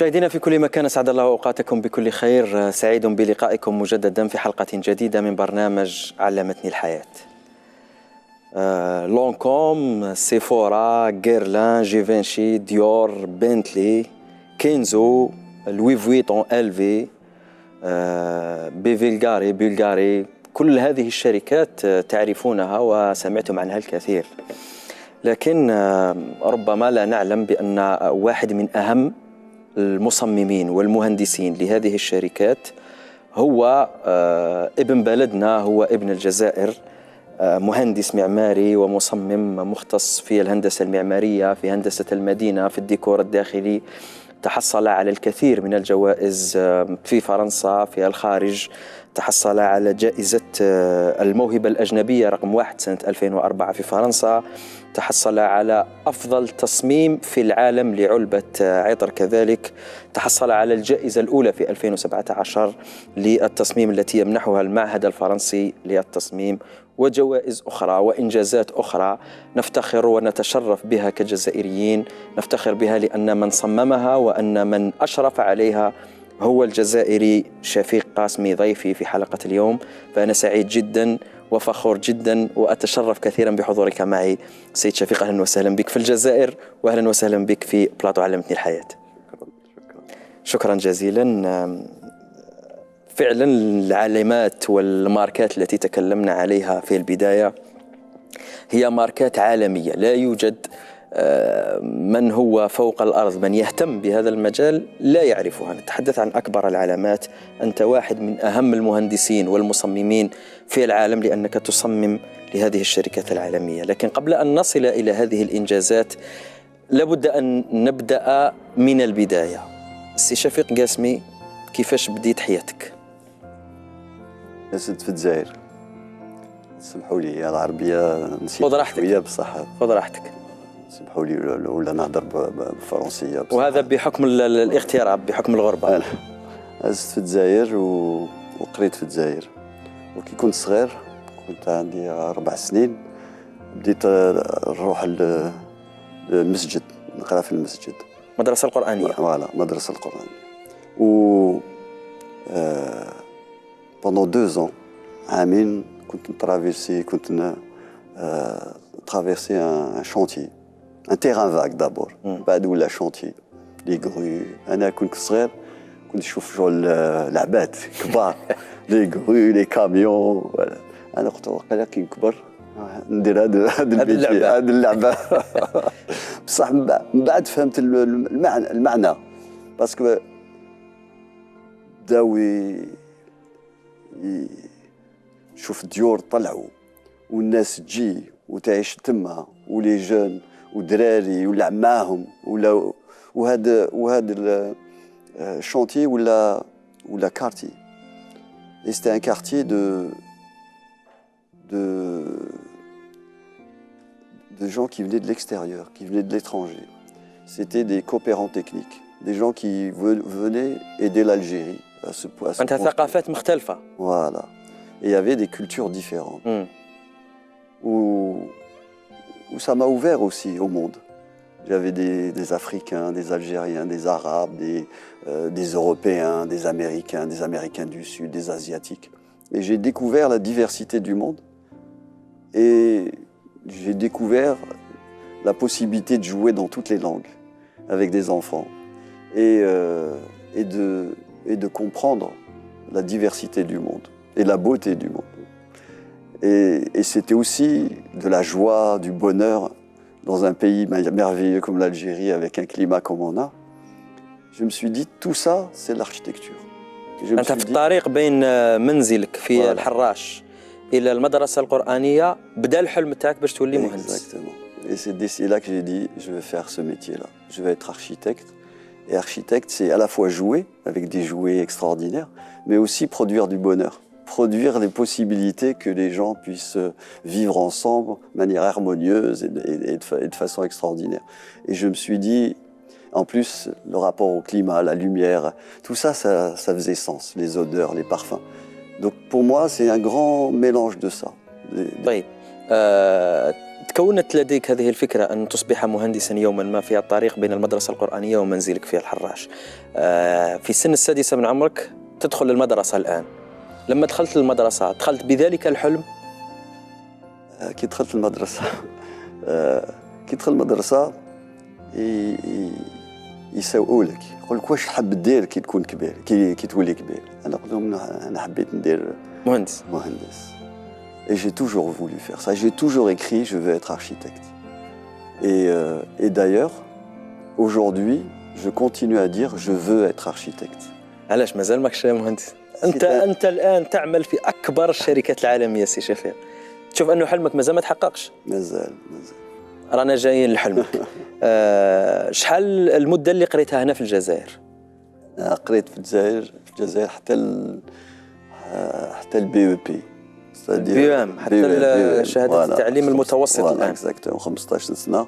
مشاهدينا في كل مكان، أسعد الله أوقاتكم بكل خير. سعيد بلقائكم مجددا في حلقة جديدة من برنامج علمتني الحياة. لونكوم، سيفورا، غيرلان، جيفنشي، ديور، بنتلي، كينزو، لوي فويتون، LV، بلغاري، كل هذه الشركات تعرفونها وسمعتم عنها الكثير، لكن ربما لا نعلم بأن واحد من أهم المصممين والمهندسين لهذه الشركات هو ابن بلدنا، هو ابن الجزائر، مهندس معماري ومصمم مختص في الهندسة المعمارية، في هندسة المدينة، في الديكور الداخلي. تحصل على الكثير من الجوائز في فرنسا، في الخارج. تحصل على جائزة الموهبة الأجنبية رقم 1 سنة 2004 في فرنسا. تحصل على أفضل تصميم في العالم لعلبة عطر كذلك. تحصل على الجائزة الأولى في 2017 للتصميم التي يمنحها المعهد الفرنسي للتصميم، وجوائز أخرى وإنجازات أخرى نفتخر ونتشرف بها كجزائريين. نفتخر بها لأن من صممها وأن من أشرف عليها هو الجزائري شفيق قاسمي، ضيفي في حلقة اليوم. فأنا سعيد جدا وفخور جدا وأتشرف كثيرا بحضورك معي سيد شفيق. أهلا وسهلا بك في الجزائر، وأهلا وسهلا بك في بلاطو علمتني الحياة. شكرا جزيلا. فعلا العلامات والماركات التي تكلمنا عليها في البداية هي ماركات عالمية. لا يوجد من هو فوق الأرض من يهتم بهذا المجال لا يعرفها. نتحدث عن أكبر العلامات. أنت واحد من أهم المهندسين والمصممين في العالم لأنك تصمم لهذه الشركات العالمية. لكن قبل أن نصل إلى هذه الإنجازات لابد أن نبدأ من البداية. سي شفيق قاسمي، كيفاش بديت حياتك؟ نزلت في الجزائر. سمحوا لي العربية نسيت شوية بصح. خذ راحتك. سمحوا لي ولا نهضر بالفرنسية بصح. وهذا بحكم الاغتراب، بحكم الغربة. نزلت في الجزائر وقريت في الجزائر. وكي كنت صغير، كنت عندي 4 سنين، بديت نروح للمسجد، نقرا في المسجد. مدرسة القرآنية. فوالا، مدرسة القرآنية. و pendant 2 ans، عامين كنت نترافيرسي، كنت traverser un chantier, un terrain vague d'abord. بعد ولا chantier، لي غرو. أنا كنت صغير كنت نشوف شغل العباد كبار، لي غرو، لي كاميون. أنا قلت وقيلا كي نكبر ندير هذا اللعبة. بصح من بعد فهمت المعنى، باسكو بداو شوف الديور طلعوا والناس تجي وتعيش تما، ولي جون ودراري ولا معاهم وهذا الشانتي ولا كارتي. C'était un quartier de gens qui venaient de l'extérieur, qui venaient de l'étranger. C'était des coopérants techniques, des gens qui venaient aider l'Algérie à se أنت ثقافات مختلفة. Voilà. Et il y avait des cultures différentes. Où ça m'a ouvert aussi au monde. J'avais des Africains, des Algériens, des Arabes, des Européens, des Américains du Sud, des Asiatiques. Et j'ai découvert la diversité du monde. Et j'ai découvert la possibilité de jouer dans toutes les langues avec des enfants. Et de comprendre la diversité du monde et la beauté du monde. Et c'était aussi de la joie, du bonheur dans un pays merveilleux comme l'Algérie, avec un climat comme on a. Je me suis dit, tout ça, c'est l'architecture. أنت في الطريق بين منزلك في الحراش إلى المدرسة القرآنية بدأ الحلم تاعك باش تولي مهندس. Exactement. Et c'est là que j'ai dit, je vais faire ce métier-là. Je vais être architecte. Et architecte, c'est à la fois jouer avec des jouets extraordinaires, mais aussi produire du bonheur, produire des possibilités que les gens puissent vivre ensemble de manière harmonieuse et de façon extraordinaire. Et je me suis dit, en plus, le rapport au climat, la lumière, tout ça, ça faisait sens, les odeurs, les parfums. Donc pour moi, c'est un grand mélange de ça. طيب تكونت لديك هذه الفكرة أن تصبح مهندسا يوما ما في الطريق بين المدرسة القرآنية ومنزلك في الحراش. في سن السادسة من عمرك تدخل المدرسة الآن. لما دخلت المدرسة دخلت بذلك الحلم؟ كي دخلت المدرسة كي دخل المدرسة يسوقوا لك، يقول لك واش حاب دير كي تكون كبير، كي تولي كبير. أنا قلت لهم أنا حبيت ندير مهندس. Et j'ai toujours voulu faire ça. J'ai toujours écrit je veux être architecte. Et d'ailleurs, aujourd'hui, je continue à dire je veux être architecte. علاش مازال ماكش مهندس؟ أنت الآن تعمل في أكبر الشركات العالمية سي شفيق. تشوف أنه حلمك مازال ما تحققش؟ مازال. رانا جايين لحلمك. شحال المدة اللي قريتها هنا في الجزائر؟ قريت في الجزائر حتى البي او بي، بي ام، حتى شهادة التعليم المتوسط الآن. اكزاكتومون 15 سنة.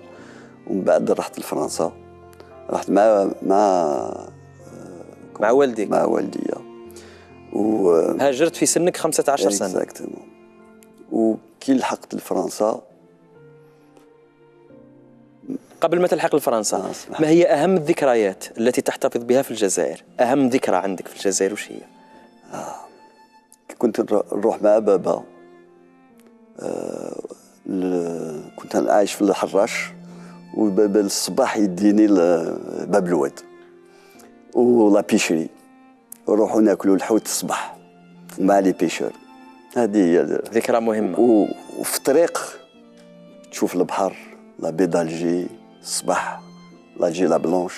ومن بعد رحت لفرنسا، رحت مع والديك. مع والديا. هاجرت في سنك 15 سنة. اكزاكتومون. وكي لحقت لفرنسا، قبل ما تلحق لفرنسا، ما هي أهم الذكريات التي تحتفظ بها في الجزائر؟ أهم ذكرى عندك في الجزائر وش هي؟ كنت نروح مع بابا، كنت عايش في الحراش، وبابا الصباح يديني باب الواد ولا بيشري، نروحوا ناكلوا الحوت الصباح مع لي بيشور. هذه هي ذكرى مهمة. وفي الطريق تشوف البحر، لا بي دالجي الصباح، لاجي لا بلانش،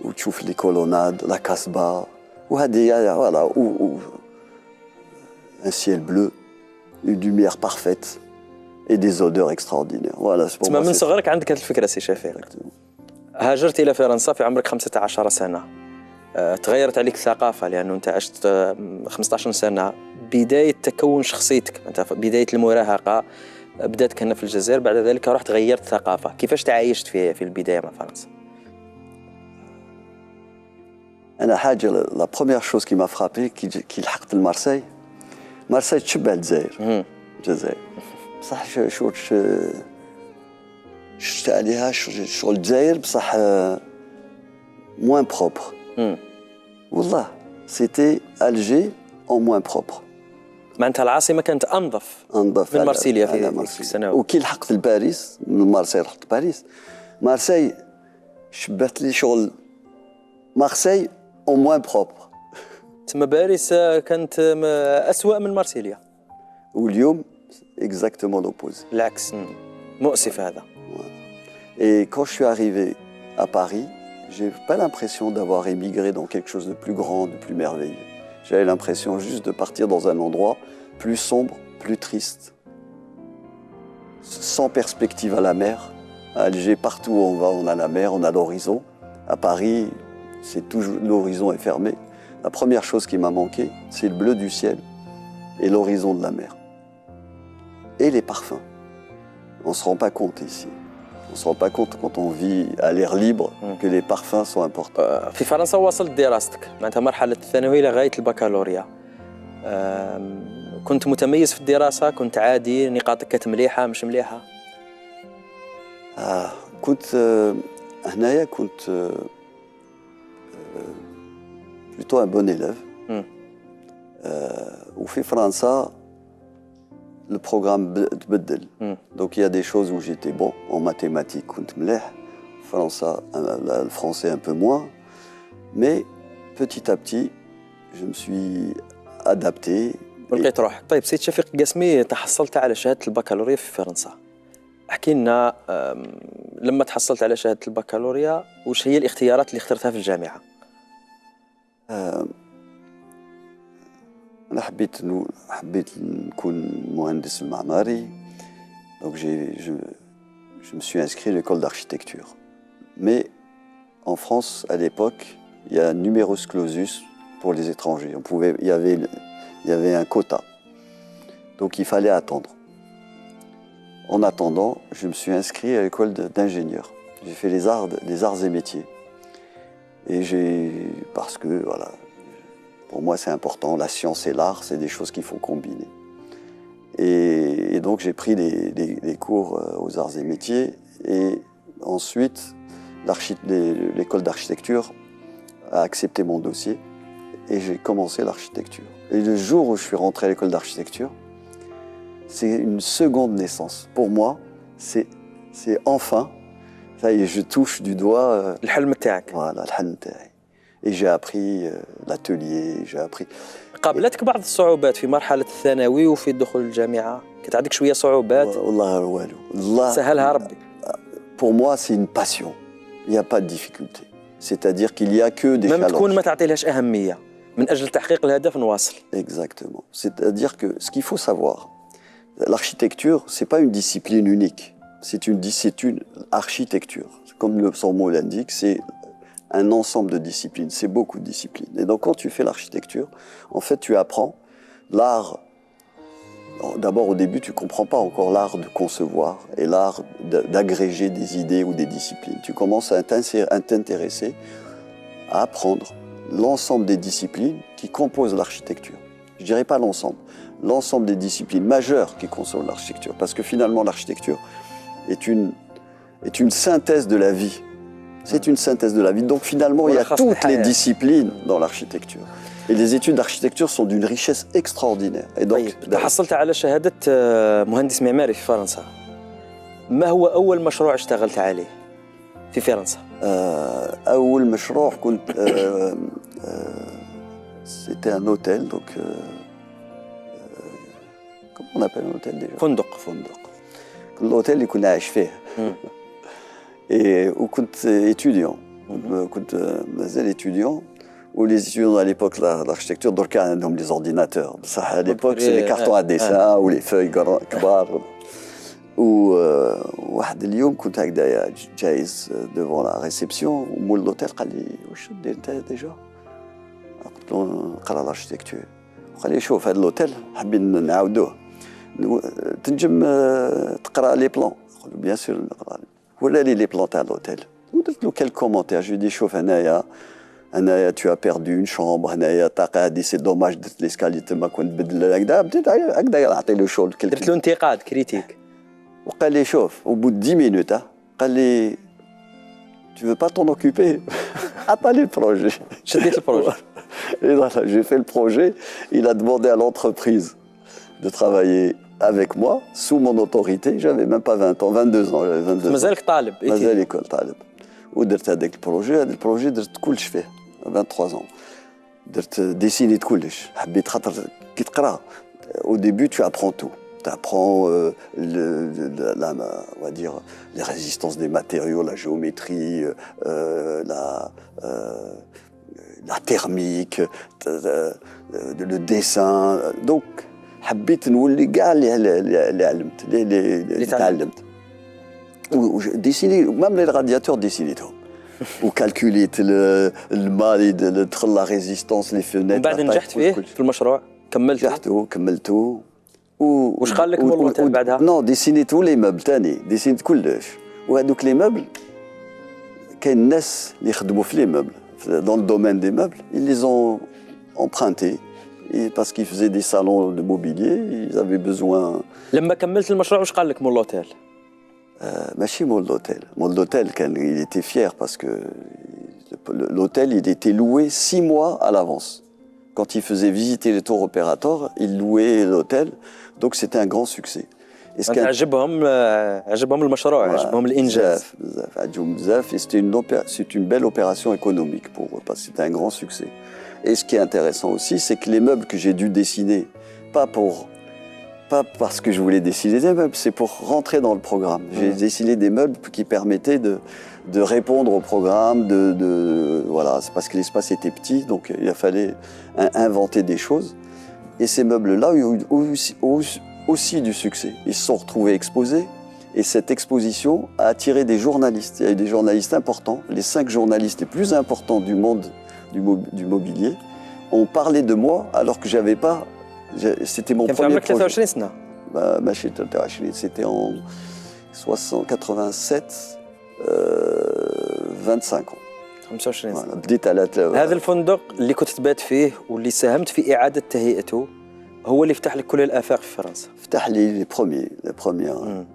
وتشوف لي كولوناد، لا كاسبا، وهذه فوالا un ciel bleu, une lumière parfaite et des odeurs extraordinaires. Voilà, c'est pour moi. من صغرك عندك هذه الفكرة سي شفيق. هاجرت إلى فرنسا في عمرك 15 سنة. تغيرت عليك الثقافة لأنه أنت عشت 15 سنة. بداية تكون شخصيتك، أنت بداية المراهقة بدأت كنا في الجزائر، بعد ذلك رحت غيرت ثقافة. كيفاش تعايشت في البداية مع فرنسا؟ أنا حاجة لا بروميير شوز كي ما فرابي كي لحقت لمارسي. مارسي تشبه الجزائر. بصح شفت عليها شغل الجزائر، بصح موان بروبر. والله سيتي ألجي أو موان بروبر. معناتها العاصمة كانت أنظف من مارسيليا في ذيك السنوات. وكي لحقت لباريس، من مارسي رحت لباريس. مارسي شبهت لي شغل مارسي أو موان بروبر. تما باريس كانت أسوأ من مارسيليا. واليوم exactement l'opposé. العكس، مؤسف هذا. Et quand je suis arrivé à Paris, j'ai pas l'impression d'avoir émigré dans quelque chose de plus grand, de plus merveilleux. J'avais l'impression juste de partir dans un endroit plus sombre, plus triste, sans perspective à la mer. À Alger, partout où on va, on a la mer, on a l'horizon. À Paris, c'est toujours l'horizon est fermé. La première chose qui m'a manqué, c'est le bleu du ciel et l'horizon de la mer. Et les parfums. On ne se rend pas compte ici. On ne se rend pas compte quand on vit à l'air libre que les parfums sont importants. في فرنسا واصلت دراستك، معناتها مرحلة الثانوية لغاية البكالوريا. كنت متميز في الدراسة؟ كنت عادي؟ نقاطك كانت مليحة مش مليحة؟ كنت هنايا كنت plutôt un bon élève. وفي فرنسا le programme تبدل. Donc il y a des choses où j'étais bon en mathématiques, كنت مليح. Le français un peu moins. Mais petit à petit, je me suis adapté. ولقيت روحك. طيب سيد شفيق قاسمي، تحصلت على شهادة البكالوريا في فرنسا. احكي لنا لما تحصلت على شهادة البكالوريا وش هي الاختيارات اللي اخترتها في الجامعة؟ أنا حبيت نكون مهندس معماري. Donc je me suis inscrit à l'école d'architecture. Mais en France, à l'époque, il y a un numerus clausus pour les étrangers. Il y avait un quota. Donc il fallait attendre. En attendant, je me suis inscrit à l'école d'ingénieur. J'ai fait les arts et métiers. Et parce que voilà, pour moi c'est important, la science et l'art, c'est des choses qu'il faut combiner. Et donc j'ai pris des cours aux arts et métiers. Et ensuite, l'école d'architecture a accepté mon dossier. Et j'ai commencé l'architecture. Et le jour où je suis rentré à l'école d'architecture, c'est une seconde naissance. Pour moi, c'est enfin, ça y est, je touche du doigt. الحلم تاعك. Voilà, الحلم تاعي. Et j'ai appris l'atelier, j'ai appris. قابلتك بعض الصعوبات في مرحلة الثانوي وفي الدخول للجامعة؟ كانت عندك شوية صعوبات؟ والله والو. الله سهلها ربي. Pour moi, c'est une passion. Il n'y a pas de difficulté. C'est-à-dire qu'il n'y a que des même challenges. تكون ما تعطيلهاش أهمية من أجل تحقيق الهدف نواصل. Exactement. C'est-à-dire que ce qu'il faut savoir, l'architecture, c'est pas une discipline unique. C'est une architecture. Comme son mot l'indique, c'est un ensemble de disciplines. C'est beaucoup de disciplines. Et donc, quand tu fais l'architecture, en fait, tu apprends l'art. D'abord, au début, tu ne comprends pas encore l'art de concevoir et l'art d'agréger des idées ou des disciplines. Tu commences à t'intéresser, à apprendre l'ensemble des disciplines qui composent l'architecture. Je ne dirais pas l'ensemble des disciplines majeures qui composent l'architecture. Parce que finalement, l'architecture est une synthèse de la vie. C'est une synthèse de la vie. Donc finalement, il y a toutes les disciplines dans l'architecture. Et les études d'architecture sont d'une richesse extraordinaire. Et donc, حصلت على شهادة مهندس معماري في فرنسا. ما هو أول مشروع اشتغلت عليه في فرنسا؟ أول مشروع كنت c'était un hôtel donc comment on appelle un hôtel déjà؟ فندق. الهوتيل اللي كنا عايش فيه. وكنت étudiant. كنت مازال étudiant. Où les étudiants à l'époque, l'architecture, donc عندهم les ordinateurs. Ça, à l'époque, c'est les cartons à dessin ou les feuilles كبار. وواحد اليوم كنت هكذايا جايز devant la réception ومول الهوتيل قال لي واش دير انت ديجا؟ قلت له نقرا l'architecture. قال لي شوف هذا الهوتيل حابين نعاودوه. تنجم تقرا لي بلان؟ قلت له بيان سور نقرا. ولا لي بلان تاع الهوتيل. ودرت له كل كومونتير. جو دي شوف هنايا tu as perdu une chambre, c'est dommage de l'escalier تما كنت بدل هكذا بديت هكذا نعطي له شغل درت له انتقاد كريتيك. وقال لي شوف au bout de 10 minutes قال لي tu veux pas t'en occuper عطاني البروجي. شديت البروجي. Et voilà, j'ai fait le projet. Il a demandé à l'entreprise de travailler avec moi sous mon autorité. J'avais même pas 20 ans, 22 ans, j'avais 22 ans. مازالك طالب. مازال طالب. ودرت هذاك البروجي. هذا البروجي درت كلش فيه 23 ans. درت ديسينيت كلش. حبيت خاطر كي تقرا au début tu apprends tout. Tu apprends on va dire les résistances des matériaux, la géométrie, la thermique, le dessin. Donc حبيت نولي كاع اللي علمت اللي تعلمت. وديسيني même les radiateurs ديسينيتهم. وكالكوليت الماء تدخل لا ريزيستونس لي فينيتر. بعد نجحت فيه في المشروع كملته. واش قال لك مول الهوتيل بعدها؟ نو ديسينيت لي مبل ثاني ديسينيت كلش. وهذوك لي مبل كاين الناس اللي يخدموا في لي مبل dans le domaine des meubles, ils les ont empruntés parce qu'ils faisaient des salons de mobilier, ils avaient besoin. لما كملت المشروع واش قال لك مول الهوتيل؟ ماشي مول الهوتيل. مول الهوتيل كان il était fier parce que l'hôtel il était loué 6 mois à l'avance. Quand il faisait visiter les tours opérateurs, il louait l'hôtel, donc c'était un grand succès. عجبهم المشروع، عجبهم الانجاز. عجبهم بزاف. Et c'est une belle opération économique pour eux parce que c'était un grand succès. Et ce qui est intéressant aussi, c'est que les meubles que j'ai dû dessiner, pas parce que je voulais dessiner des meubles, c'est pour rentrer dans le programme. J'ai dessiné des meubles qui permettaient de répondre au programme, voilà, c'est parce que l'espace était petit, donc il a fallu inventer des choses. Et ces meubles-là ont aussi du succès. Ils se sont retrouvés exposés, et cette exposition a attiré des journalistes. Il y a eu des journalistes importants, les 5 journalistes les plus importants du monde du mobilier ont parlé de moi alors que j'avais pas. C'était mon premier projet. C'était en 87, 25 ans. 25 سنة. بديت على هذا الفندق اللي كنت تبات فيه واللي ساهمت في إعادة تهيئته هو اللي فتح لك كل الآفاق في فرنسا. فتح لي les premiers.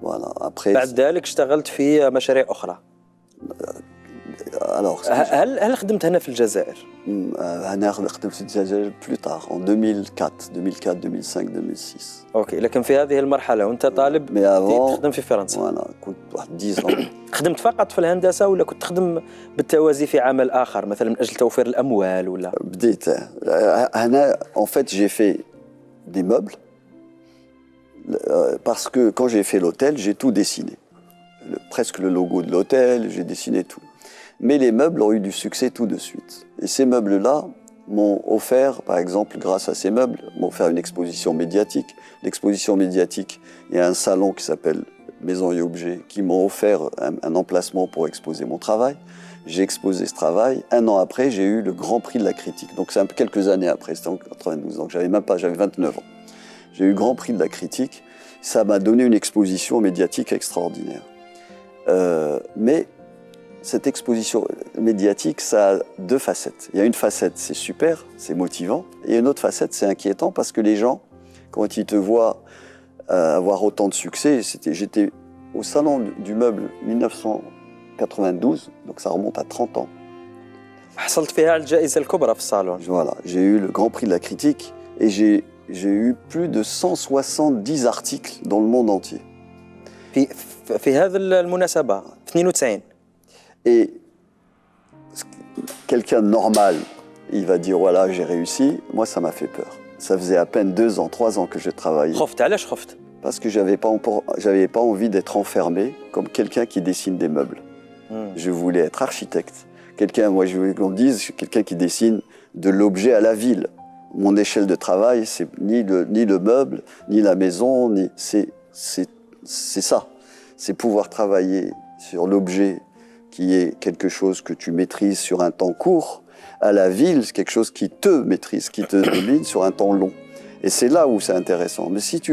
Voilà. Après. بعد ذلك اشتغلت في مشاريع أخرى. Alors. هل خدمت هنا في الجزائر؟ أنا خدمت في الجزائر plus tard en 2004, 2005, 2006. أوكي، لكن في هذه المرحلة وأنت طالب تخدم في فرنسا. وأنا كنت واحد 10 ans. خدمت فقط في الهندسة ولا كنت تخدم بالتوازي في عمل آخر مثلا من أجل توفير الأموال ولا؟ بديت هنا en fait j'ai fait des meubles parce que quand j'ai fait l'hôtel, j'ai tout dessiné. Presque le logo de l'hôtel, j'ai dessiné tout. Mais les meubles ont eu du succès tout de suite. Et ces meubles-là m'ont offert, par exemple, grâce à ces meubles, m'ont offert une exposition médiatique. L'exposition médiatique, il y a un salon qui s'appelle Maisons et Objets qui m'ont offert un emplacement pour exposer mon travail. J'ai exposé ce travail. Un an après, j'ai eu le Grand Prix de la critique. Donc c'est quelques années après, c'était en 92, donc j'avais 29 ans. J'ai eu le Grand Prix de la critique. Ça m'a donné une exposition médiatique extraordinaire. Mais cette exposition médiatique, ça a deux facettes. Il y a une facette, c'est super, c'est motivant. Et une autre facette, c'est inquiétant parce que les gens, quand ils te voient avoir autant de succès, j'étais au salon du meuble 1992, donc ça remonte à 30 ans. حصلت فيها على الجائزة الكبرى في الصالون. Voilà, j'ai eu le Grand Prix de la critique et j'ai eu plus de 170 articles dans le monde entier. في هذه المناسبة في 92. Et quelqu'un de normal, il va dire voilà, j'ai réussi. Moi, ça m'a fait peur. Ça faisait à peine 2 ans, 3 ans que je travaillais. خفت، علاش خفت؟ Parce que j'avais pas envie d'être enfermé comme quelqu'un qui dessine des meubles. Je voulais être architecte. Moi, je voulais qu'on me dise quelqu'un qui dessine de l'objet à la ville. Mon échelle de travail, c'est ni le meuble, ni la maison, c'est ça. C'est pouvoir travailler sur l'objet qui est quelque chose que tu maîtrises sur un temps court. À la ville, c'est quelque chose qui te maîtrise, qui te domine sur un temps long. Et c'est là où c'est intéressant. Mais si tu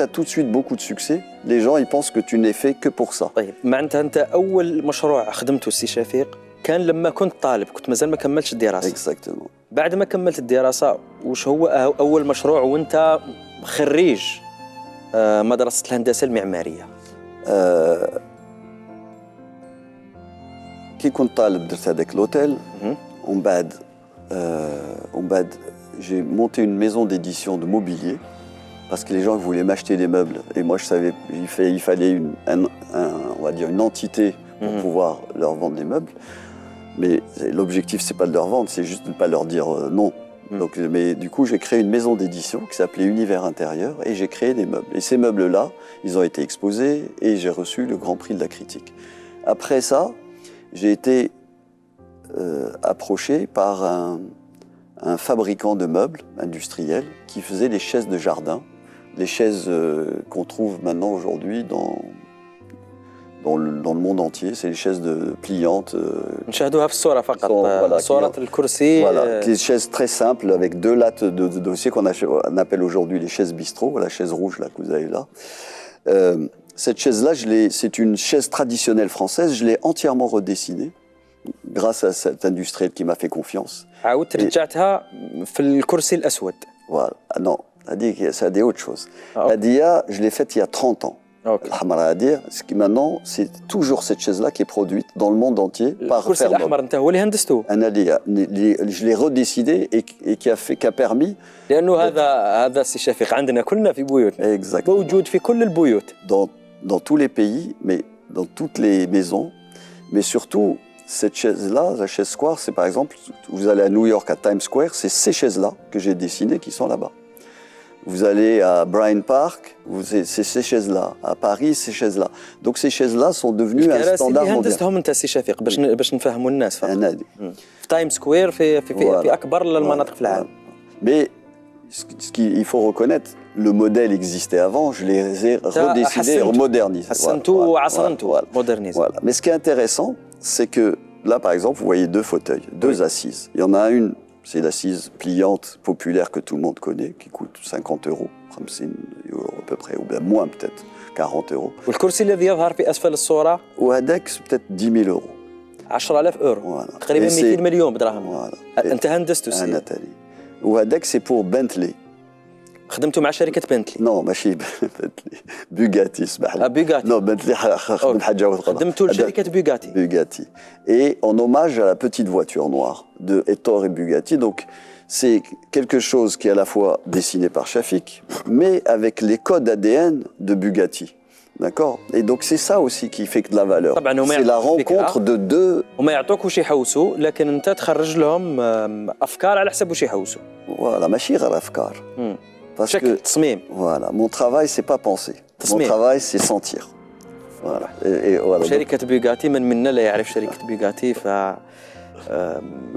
as tout de suite beaucoup de succès, les gens ils pensent que tu n'es fait que pour ça. طيب معناتها أنت أول مشروع خدمته السي شفيق كان لما كنت طالب، كنت مازال ما كملتش الدراسة. Exactement. بعد ما كملت الدراسة وش هو أول مشروع وأنت خريج مدرسة الهندسة المعمارية؟ كي كنت طالب درت هذاك لوتيل ومن بعد j'ai monté une maison d'édition de mobilier parce que les gens voulaient m'acheter des meubles et moi je savais il fallait on va dire une entité pour pouvoir leur vendre des meubles, mais l'objectif c'est pas de leur vendre, c'est juste de ne pas leur dire non. Donc, mais du coup j'ai créé une maison d'édition qui s'appelait Univers Intérieur et j'ai créé des meubles et ces meubles là ils ont été exposés et j'ai reçu le Grand Prix de la critique. Après ça j'ai été approché par un fabricant de meubles industriel qui faisait les chaises de jardin, les chaises qu'on trouve maintenant aujourd'hui dans le monde entier. C'est les chaises pliantes. نشاهدوها في الصورة فقط. صورة الكرسي. Voilà, des chaises très simples avec 2 lattes de dossier qu'on appelle aujourd'hui les chaises bistrot, la chaise rouge là que vous avez là. Cette chaise-là, c'est une chaise traditionnelle française, je l'ai entièrement redessinée grâce à cet industriel qui m'a fait confiance. عاودت رجعتها في الكرسي الأسود. Voilà. Ah non, ça a dit autre chose. La dia, je l'ai faite il y a 30 ans. الحمراء هذه maintenant c'est toujours cette chaise-là qui est produite dans le monde entier par الكرسي الأحمر أنت هو اللي هندسته. أنا je l'ai redécidé et qui a permis. لأنه هذا السي شفيق عندنا كلنا في بيوتنا. Exactement. موجود في كل البيوت. Dans tous les pays, mais dans toutes les maisons, mais surtout cette chaise-là, la chaise Square, c'est par exemple, vous allez à New York à Times Square, c'est ces chaises-là que j'ai dessinées qui sont là-bas. Vous allez à Bryant Park, c'est ces chaises-là. À Paris, ces chaises-là. Donc ces chaises-là sont devenues un standard mondial. هندستهم أنت سي شفيق باش نفهموا الناس فقط. في تايم سكوير في أكبر المناطق في العالم. Mais il faut reconnaître, le modèle existait avant, je les ai redessinés et modernisés. Voilà. Mais ce qui est intéressant, c'est que là, par exemple, vous voyez 2 fauteuils, 2 assises. Il y en a une, c'est l'assise pliante populaire que tout le monde connaît, qui coûte 50 €, à peu près, ou bien moins peut-être, 40 €. والكرسي الذي يظهر في أسفل الصورة وهذاك peut-être 10 000 €. 10,000 €. تقريبا 200 مليون بدراهم. أنت هندسته. وهذاك c'est pour Bentley. خدمتوا مع شركه بنتلي؟ نو ماشي بنتلي، بوغاتي اسمح لي. بوغاتي. نو بنتلي خدم حاجه اخرى. خدمتوا لشركه بوغاتي. Bugatti. Et en hommage à la petite voiture noire de Ettore et Bugatti. Donc, c'est quelque chose qui est à la fois dessiné par Shafik, mais avec les codes ADN de Bugatti. D'accord? Et donc, c'est ça aussi qui fait de la valeur. C'est la rencontre de deux. هما يعطوك واش يحوسوا، لكن انت تخرج لهم افكار على حسب واش يحوسوا. Voilà, ماشي غير أفكار. Parce شكل que, تصميم. voilà, mon travail, c'est pas penser. Mon تصميم. travail, c'est sentir. Voilà. Et voilà. شركة بوغاتي، من منا لا يعرف شركة بوغاتي، ف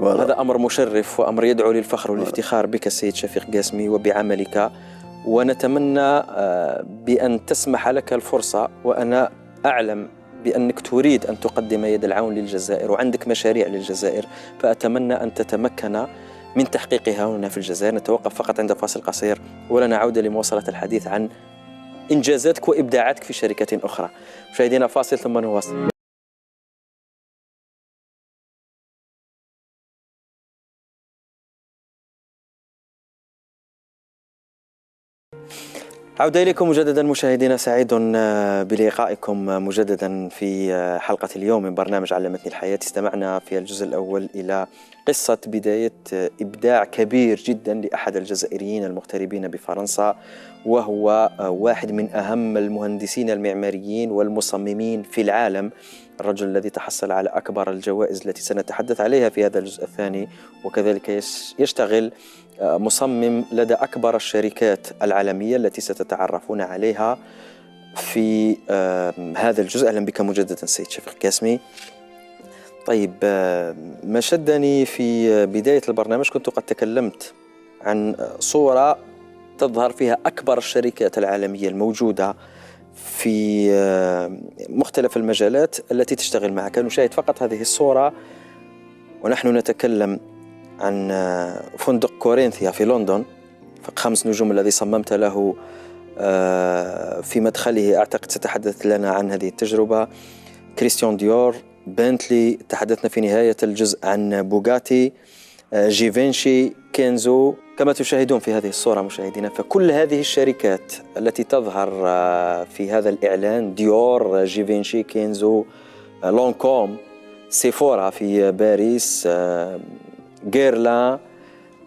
هذا أمر مشرف وأمر يدعو للفخر والافتخار بك السيد شفيق قاسمي وبعملك، ونتمنى بأن تسمح لك الفرصة، وأنا أعلم بأنك تريد أن تقدم يد العون للجزائر وعندك مشاريع للجزائر، فأتمنى أن تتمكن من تحقيقها هنا في الجزائر. نتوقف فقط عند فاصل قصير ولنا عودة لمواصلة الحديث عن إنجازاتك وإبداعاتك في شركات أخرى. مشاهدينا فاصل ثم نواصل. عودة إليكم مجددا مشاهدينا، سعيد بلقائكم مجددا في حلقة اليوم من برنامج علمتني الحياة. استمعنا في الجزء الأول إلى قصة بداية إبداع كبير جدا لأحد الجزائريين المغتربين بفرنسا، وهو واحد من أهم المهندسين المعماريين والمصممين في العالم، الرجل الذي تحصل على أكبر الجوائز التي سنتحدث عليها في هذا الجزء الثاني، وكذلك يشتغل مصمم لدى أكبر الشركات العالمية التي ستتعرفون عليها في هذا الجزء. أهلا بك مجددا سيد شفيق قاسمي. طيب، ما شدني في بداية البرنامج كنت قد تكلمت عن صورة تظهر فيها أكبر الشركات العالمية الموجودة في مختلف المجالات التي تشتغل معك. نشاهد فقط هذه الصورة ونحن نتكلم عن فندق كورينثيا في لندن، فوق 5 نجوم الذي صممت له في مدخله. أعتقد ستتحدث لنا عن هذه التجربة. كريستيان ديور، بنتلي، تحدثنا في نهاية الجزء عن بوغاتي، جيفينشي، كينزو، كما تشاهدون في هذه الصورة مشاهدينا. فكل هذه الشركات التي تظهر في هذا الإعلان، ديور، جيفينشي، كينزو، لونكوم، سيفورا في باريس، غيرلان،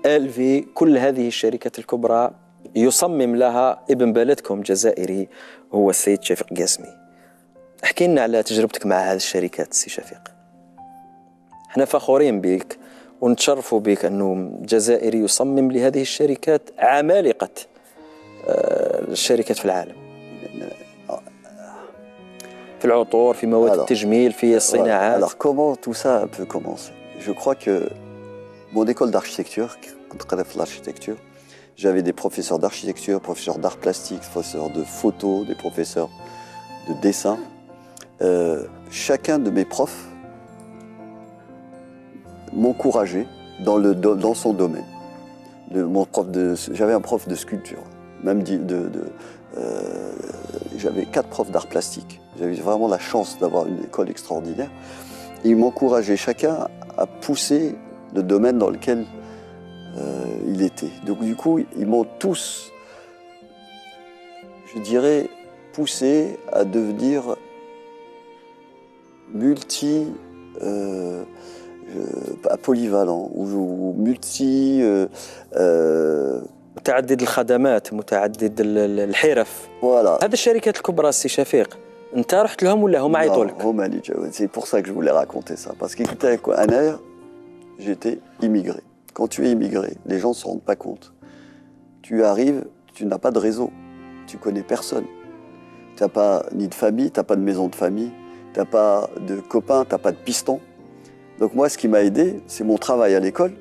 ألفي، كل هذه الشركات الكبرى يصمم لها ابن بلدكم جزائري هو السيد شفيق قاسمي. احكي لنا على تجربتك مع هذه الشركات سي شفيق. احنا فخورين بك ونتشرفوا بك أنه جزائري يصمم لهذه الشركات، عمالقة الشركات في العالم، في العطور، في مواد التجميل، في الصناعات. Alors comment tout ça peut commencer? Je crois que mon école d'architecture, l'architecture, j'avais des professeurs d'architecture, professeurs d'art plastique, professeurs de photo, des professeurs de dessin. Chacun de mes profs m'encourageait dans son domaine. J'avais un prof de sculpture, même j'avais 4 profs d'art plastique. J'avais vraiment la chance d'avoir une école extraordinaire. Et ils m'encourageaient chacun à pousser le domaine dans lequel il était. Donc du coup, ils m'ont tous, je dirais, poussé à devenir polyvalent ou multi متعدد الخدمات، متعدد الحرف. Voilà. هذه الشركات الكبرى السي شفيق، انت رحت لهم ولا هم عيطوا لك؟ C'est pour ça que je voulais raconter ça, parce qu'écoutez, j'étais immigré. Quand tu es immigré, les gens ne se rendent pas compte. Tu arrives, tu n'as pas de réseau, tu connais personne. Tu n'as pas ni de famille, tu n'as pas de maison de famille, tu n'as pas de copains, tu n'as pas de piston. Donc moi, ce qui m'a aidé, c'est mon travail à l'école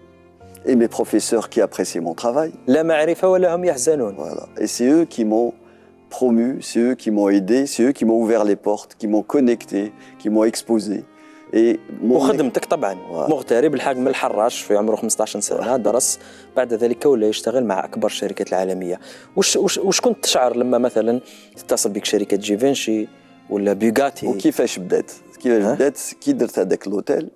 et mes professeurs qui appréciaient mon travail. لا معرفة ولا هم يحزنون. Voilà. Et c'est eux qui m'ont promu, c'est eux qui m'ont aidé, c'est eux qui m'ont ouvert les portes, qui m'ont connecté, qui m'ont exposé. وخدمتك طبعا مغترب الحجم الحراش في عمره 15 سنة، درس، بعد ذلك ولا يشتغل مع أكبر الشركات العالمية. وش كنت تشعر لما مثلا تتصل بك شركة جيفينشي ولا بوغاتي؟ وكيفاش بدات؟ كي درت هذاك لوتيل،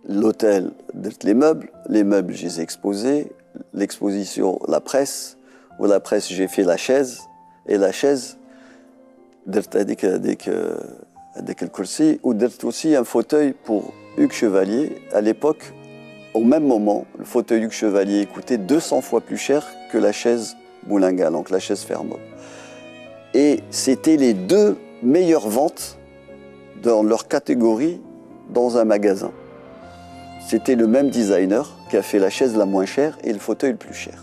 l'hôtel درت les meubles, je les ai exposés, l'exposition La Presse, où La Presse, j'ai fait la chaise, et la chaise, درت هذيك الكرسي ودرت aussi un fauteuil pour Hugues Chevalier. À l'époque, au même moment, le fauteuil Hugues Chevalier coûtait 200 fois plus cher que la chaise Moulinga, donc la chaise Fermo. Et c'était les deux meilleures ventes dans leur catégorie dans un magasin. C'était le même designer qui a fait la chaise la moins chère et le fauteuil le plus cher.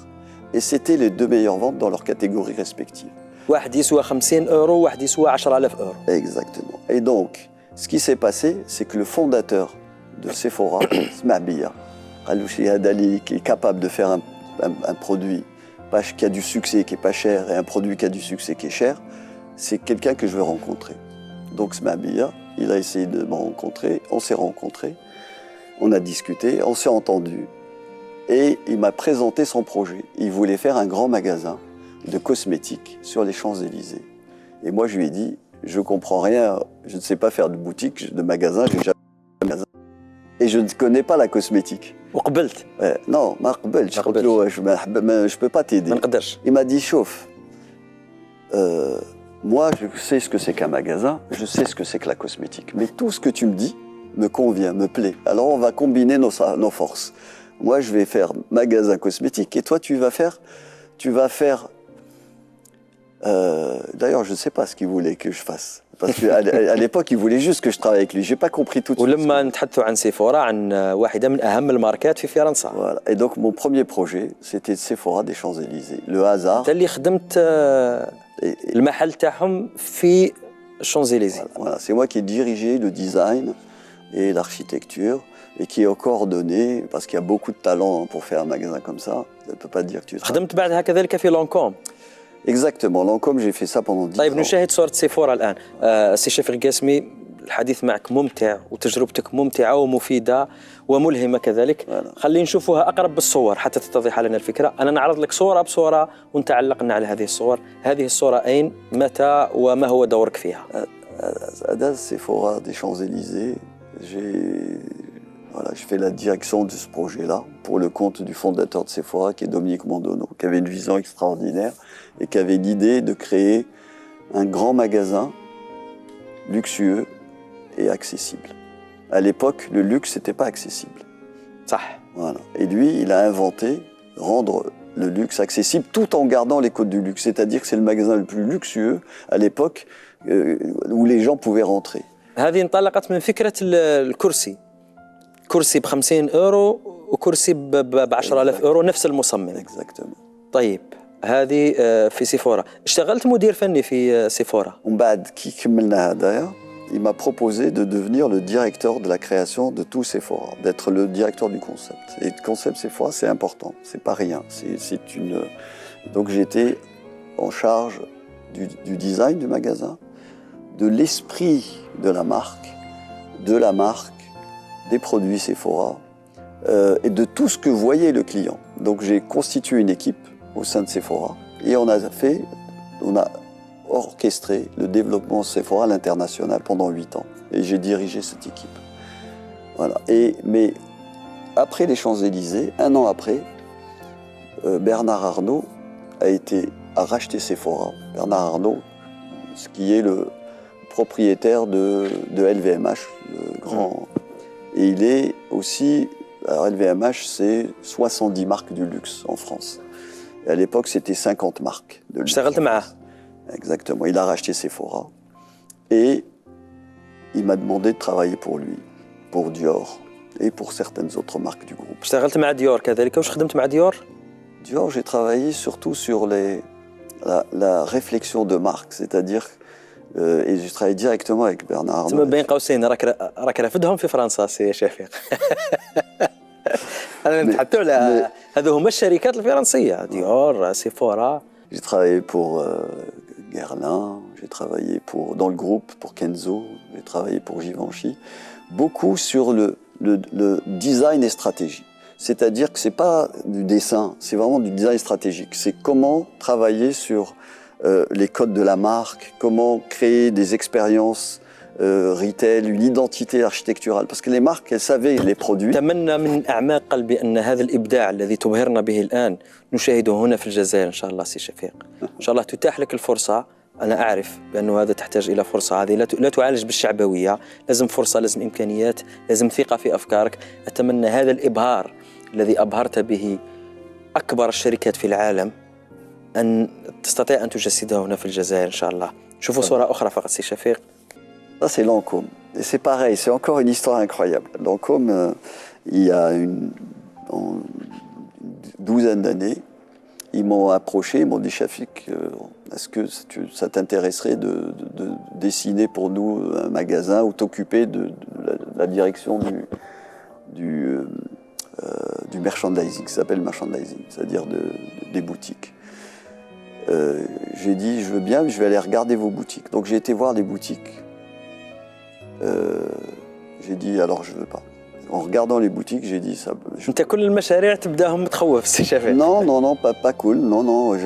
Et c'était les deux meilleures ventes dans leur catégorie respective. واحد يسوى 50 اورو وواحد يسوى 10000 اورو. Exactement. Et donc, ce qui s'est passé, c'est que le fondateur de Sephora, Smabia, qui est capable de faire un produit qui a du succès, qui est pas cher, et un produit qui a du succès, qui est cher, c'est quelqu'un que je veux rencontrer. Donc Smabia, il a essayé de me rencontrer, on s'est rencontrés, on a discuté, on s'est entendu, et il m'a présenté son projet. Il voulait faire un grand magasin de cosmétiques sur les Champs-Élysées. Et moi, je lui ai dit, je ne comprends rien, je ne sais pas faire de boutique, de magasin, j'ai jamais fait de magasin. Et je ne connais pas la cosmétique. وقبلت. Non, ما قبلتش. قلت له je peux pas t'aider. ما نقدرش. Il m'a dit, chauffe, moi, je sais ce que c'est qu'un magasin, je sais ce que c'est que la cosmétique. Mais tout ce que tu me dis me convient, me plaît. Alors, on va combiner nos forces. Moi, je vais faire magasin cosmétique. Et toi, tu vas faire d'ailleurs, je ne sais pas ce qu'il voulait que je fasse. Parce qu'à l'époque, il voulait juste que je travaille avec lui. Je n'ai pas compris tout de suite. ولما نتحدثوا عن سيفورا عن واحدة من أهم الماركات في فرنسا. Voilà. Et donc, mon premier projet, c'était Sephora des Champs-Élysées. Le hasard. أنت اللي خدمت المحل تاعهم في الشانزليزيه. Voilà. C'est moi qui ai dirigé le design et l'architecture et qui ai coordonné, parce qu'il y a beaucoup de talent pour faire un magasin comme ça. Je ne peux pas dire que tu... خدمت بعدها كذلك في لونكوم. Exactement. Lancôme, j'ai fait ça pendant 10 طيب ans. نشاهد صورة سيفورا الآن. سي شفيق القاسمي، الحديث معك ممتع وتجربتك ممتعة ومفيدة وملهمة كذلك. خلينا نشوفها أقرب بالصور حتى تتضح لنا الفكرة. أنا نعرض لك صورة بصورة ونتعلقنا على هذه الصور. هذه الصورة أين، متى، وما هو دورك فيها؟ À Sephora des Champs-Élysées, je fais la direction de ce projet-là pour le compte du fondateur de Sephora, qui est Dominique Mondonneau, qui avait une vision extraordinaire et qui avait l'idée de créer un grand magasin luxueux et accessible. À l'époque, le luxe n'était pas accessible. صح. Voilà. Et lui, il a inventé rendre le luxe accessible tout en gardant les codes du luxe. C'est-à-dire que c'est le magasin le plus luxueux à l'époque où les gens pouvaient rentrer. هذه انطلقت من فكرة الكرسي. كرسي ب 50 اورو وكرسي ب 10000 اورو، نفس المصمم. Exactement. طيب هذه في سيفورا. اشتغلت مدير فني في سيفورا. ومن بعد كي كملنا هذايا il m'a proposé de devenir le directeur de la création de tout Sephora, d'être le directeur du concept. Et le concept Sephora, c'est important, c'est pas rien. Donc j'étais en charge du design du magasin, de l'esprit de la marque, des produits Sephora et de tout ce que voyait le client. Donc j'ai constitué une équipe au sein de Sephora et on a orchestré le développement Sephora à l'international pendant 8 ans. Et j'ai dirigé cette équipe. Voilà. Mais après les Champs-Élysées, un an après, Bernard Arnault a racheté Sephora. Bernard Arnault, ce qui est le propriétaire de LVMH, le grand. Et il est aussi... Alors LVMH, c'est 70 marques du luxe en France. Et à l'époque, c'était 50 marques de luxe. Exactement. Il a racheté Sephora. Et il m'a demandé de travailler pour lui, pour Dior et pour certaines autres marques du groupe. اشتغلت مع ديور كذلك. واش خدمت مع ديور؟ Dior, j'ai travaillé surtout sur la réflexion de marque, c'est-à-dire et j'ai travaillé directement avec Bernard Arnault. تما بين قوسين راك رافدهم في فرنسا سي شفيق. انا نتحدثوا على هذو هما الشركات الفرنسيه، ديور، سيفورا. J'ai travaillé pour Guerlain, j'ai travaillé dans le groupe pour Kenzo, j'ai travaillé pour Givenchy, beaucoup sur le design et stratégie. C'est-à-dire que c'est pas du dessin, c'est vraiment du design stratégique. C'est comment travailler sur les codes de la marque, comment créer des expériences retail, une identité architecturale. Parce que les marques, elles savaient les produits. أتمنى من أعماق قلبي أن هذا الإبداع الذي تبهرنا به الآن نشاهده هنا في الجزائر إن شاء الله سي شفيق. إن شاء الله تتاح لك الفرصة. أنا أعرف بأن هذا تحتاج إلى فرصة، هذه لا تعالج بالشعبوية، لازم فرصة، لازم إمكانيات، لازم ثقة في أفكارك. أتمنى هذا الإبهار الذي أبهرت به أكبر الشركات في العالم أن تستطيع أن تجسده هنا في الجزائر إن شاء الله. شوفوا صورة أخرى فقط سي شفيق. Ça, c'est Lancôme. Et c'est pareil, c'est encore une histoire incroyable. Lancôme, il y a une douzaine d'années, ils m'ont approché, ils m'ont dit Chafik, est-ce que ça t'intéresserait de dessiner pour nous un magasin ou t'occuper de la direction du merchandising, qui s'appelle merchandising, c'est-à-dire des boutiques. J'ai dit, je veux bien, mais je vais aller regarder vos boutiques. Donc j'ai été voir les boutiques. J'ai dit, alors je veux pas. En regardant les boutiques, j'ai dit ça. أنت كل المشاريع تبداهم متخوف سي شفيق. Non, pas cool. Non,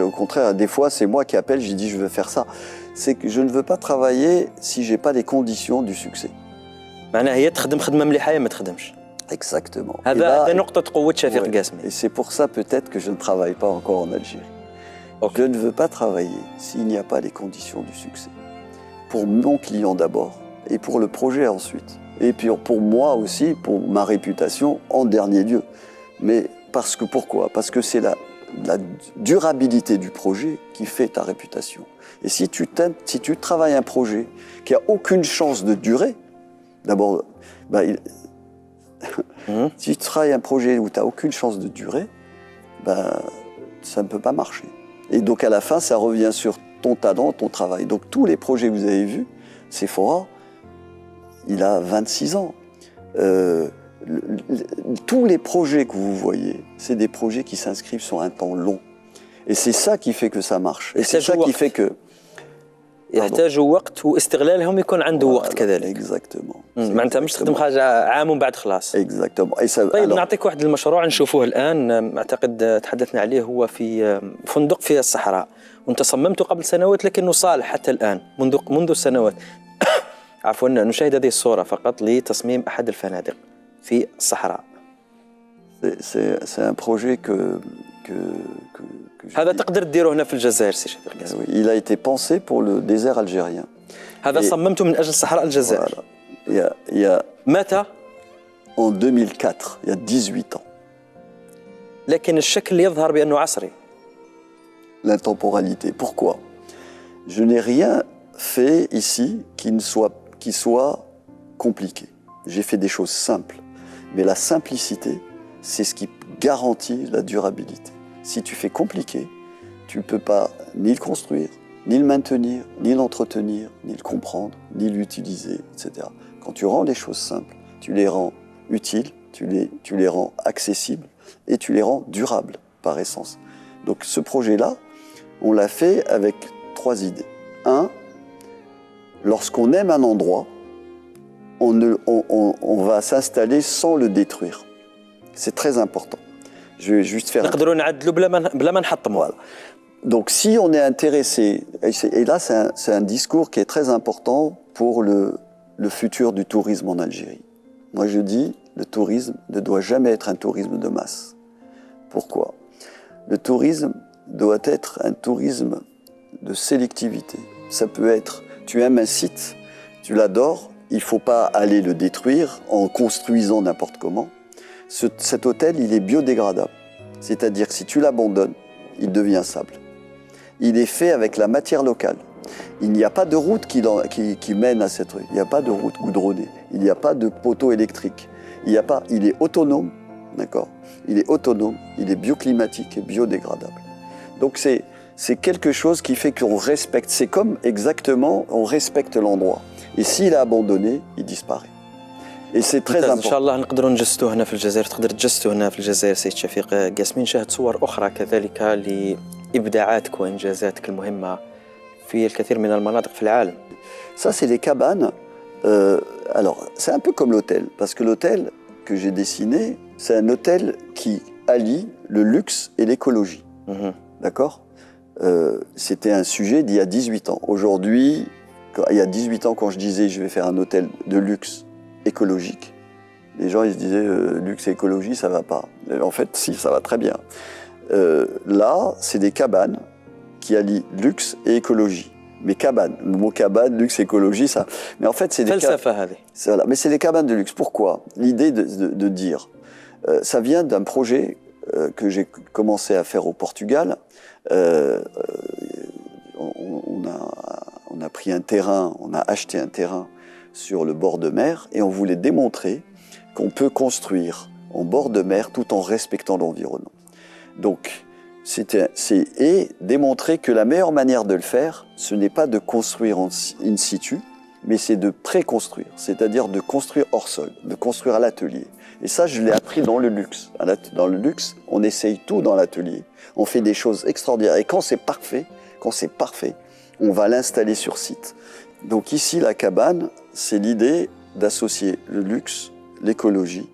au contraire, des fois c'est moi qui appelle, j'ai dit je veux faire ça. C'est que je ne veux pas travailler si j'ai pas les conditions du succès. معناها هي تخدم خدمة مليحة يا ما تخدمش. Exactement. هذا نقطة قوة شفيق قاسمي. Et c'est pour ça peut-être que je ne travaille pas encore en Algérie. Okay. Je ne veux pas travailler s'il n'y a pas les conditions du succès. Pour mon client d'abord et pour le projet ensuite. Et puis pour moi aussi, pour ma réputation en dernier lieu. Mais parce que pourquoi? Parce que c'est la durabilité du projet qui fait ta réputation. Et si tu travailles un projet qui a aucune chance de durer, d'abord, si tu travailles un projet où tu n'as aucune chance de durer, ça ne peut pas marcher. Et donc à la fin, ça revient sur ton talent, ton travail. Donc tous les projets que vous avez vus, Sephora, il a 26 ans. Tous les projets que vous voyez, c'est des projets qui s'inscrivent sur un temps long. Et c'est ça qui fait que ça marche. Et c'est ça qui fait que... يحتاج وقت واستغلالهم يكون عنده وقت كذلك. Exactement. معناتها مش تخدم حاجة عام ومن بعد خلاص. Exactement. طيب نعطيك واحد المشروع نشوفوه الآن، أعتقد تحدثنا عليه، هو في فندق في الصحراء، وأنت صممته قبل سنوات لكنه صالح حتى الآن منذ سنوات. عفوا نشاهد هذه الصورة فقط لتصميم أحد الفنادق في الصحراء. C'est un projet que هذا تقدر تديره هنا في الجزائر سي شفيق قاسمي. Il a été pensé pour le désert algérien. هذا صممته من أجل صحراء الجزائر. متى؟ En 2004, il y a 18 ans. لكن الشكل يظهر بأنه عصري. L'intemporalité. Pourquoi? Je n'ai rien fait ici qui soit compliqué. J'ai fait des choses simples. Mais la simplicité, c'est ce qui garantit la durabilité. Si tu fais compliqué, tu ne peux pas ni le construire, ni le maintenir, ni l'entretenir, ni le comprendre, ni l'utiliser, etc. Quand tu rends les choses simples, tu les rends utiles, tu les rends accessibles et tu les rends durables par essence. Donc ce projet-là, on l'a fait avec 3 idées. 1, lorsqu'on aime un endroit, on va s'installer sans le détruire. C'est très important. Je vais juste faire... Voilà. Donc si on est intéressé, et là c'est un discours qui est très important pour le futur du tourisme en Algérie. Moi je dis, le tourisme ne doit jamais être un tourisme de masse. Pourquoi? Le tourisme doit être un tourisme de sélectivité. Ça peut être, tu aimes un site, tu l'adores, il ne faut pas aller le détruire en construisant n'importe comment. Cet hôtel, il est biodégradable. C'est-à-dire que si tu l'abandonnes, il devient sable. Il est fait avec la matière locale. Il n'y a pas de route qui mène à cette rue. Il n'y a pas de route goudronnée. Il n'y a pas de poteau électrique. Il est autonome, d'accord? Il est autonome, il est bioclimatique et biodégradable. Donc c'est quelque chose qui fait qu'on respecte. C'est comme exactement, on respecte l'endroit. Et s'il est abandonné, il disparaît. Et c'est très important. إن شاء الله نقدروا نجسدوه هنا في الجزائر، تقدر تجسدوه هنا في الجزائر سيد شفيق قاسمي. نشاهد صور أخرى كذلك لإبداعاتك وإنجازاتك المهمة في الكثير من المناطق في العالم. Ça, c'est les cabanes. Alors, c'est un peu comme l'hôtel, parce que l'hôtel que j'ai dessiné, c'est un hôtel qui allie le luxe et l'écologie. D'accord? C'était un sujet d'il y a 18 ans. Aujourd'hui, il y a 18 ans, quand je disais je vais faire un hôtel de luxe écologique, les gens ils se disaient luxe et écologie, ça va pas. Mais en fait, si, ça va très bien. Là, c'est des cabanes qui allient luxe et écologie. Mais cabane, le mot cabane, luxe, écologie, ça. Mais en fait, c'est des cabanes. Voilà. Mais c'est des cabanes de luxe. Pourquoi? L'idée de dire, ça vient d'un projet que j'ai commencé à faire au Portugal. On a pris un terrain, on a acheté un terrain sur le bord de mer et on voulait démontrer qu'on peut construire en bord de mer tout en respectant l'environnement. Donc, et démontrer que la meilleure manière de le faire, ce n'est pas de construire in situ, mais c'est de préconstruire, c'est-à-dire de construire hors sol, de construire à l'atelier. Et ça, je l'ai appris dans le luxe. Dans le luxe, on essaye tout dans l'atelier. On fait des choses extraordinaires. Et quand c'est parfait, on va l'installer sur site. Donc ici, la cabane, c'est l'idée d'associer le luxe, l'écologie